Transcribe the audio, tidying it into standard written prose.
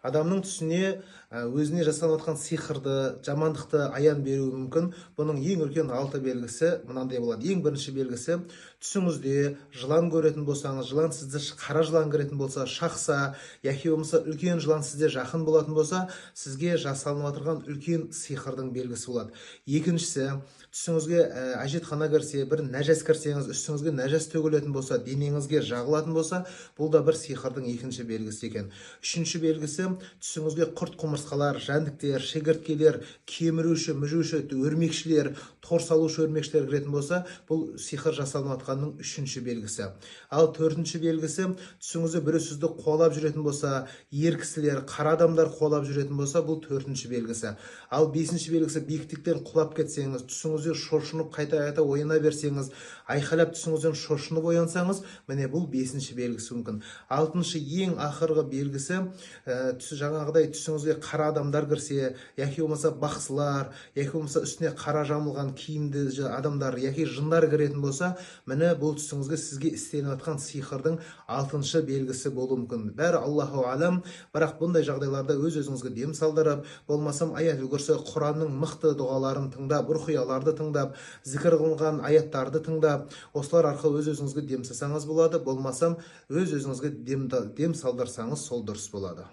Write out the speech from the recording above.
адамның түсіне өзіне жасалып жатқан сиқырды, жамандықты аян беруі мүмкін. Бұның ең үлкен 6 белгісі мынандай болады. Ең бірінші белгісі, түсіңізде жылан көретін болсаңыз, жылан сізді қара жылан көретін болса, шақса, яки болмаса үлкен жылан сізде жақын болатын болса, сізге жасалынып отырған үлкен сиқырдың белгісі болады. Екіншісі, түсіңізге әжетхана кірсе, бір нәжас кірсеңіз, үстіңізге нәжас төгілетін болса, денеңізге жағылатын болса, бұл да бір сиқырдың екінші белгісі екен. Үшінші белгісі, түсіңізге құрт құмырсқалар, жәндіктер, шегірткелер, кеміруші, мүжуші, өрмекшілер, тор салушы өрмекшілер кіретін болса, бұл сиқыр жасалынып жатқанның үшінші белгісі. Ал төртінші белгісі, түсіңізде біреу сізді қуалап жүретін болса, ер кісілер, қара адамдар қуалап жүретін болса, бұл төртінші белгісі. Ал бесінші белгісі, биіктіктен құлап кетсеңіз, түсіңізде шошынып қайта-қайта ояна берсеңіз, айқайлап түсіңізден шошынып оянсаңыз, міне бұл бесінші белгісі мүмкін. Алтыншы, ең ақырғы белгісі, жаңағыдай түсіңізге қара адамдар кірсе, яки болмаса бақсылар, яки болмаса үстіне қара жамылған киімді адамдар, яки жындар кіретін болса, міне бұл түсіңізге сізге істелініп жатқан сиқырдың алтыншы белгісі болуы мүмкін. Бәрі Аллаху алам, бірақ бұндай жағдайларда өз-өзіңізге дем салдырып, болмасам аят-ул курси, Құранның мықты дұғаларын тыңдап, рухияларды тыңдап, зікір қылған аяттарды тыңдап, осылар арқылы өз-өзіңізге дем салсаңыз болады, болмасам өз-өзіңізге дем салдырсаңыз сол дұрыс болады.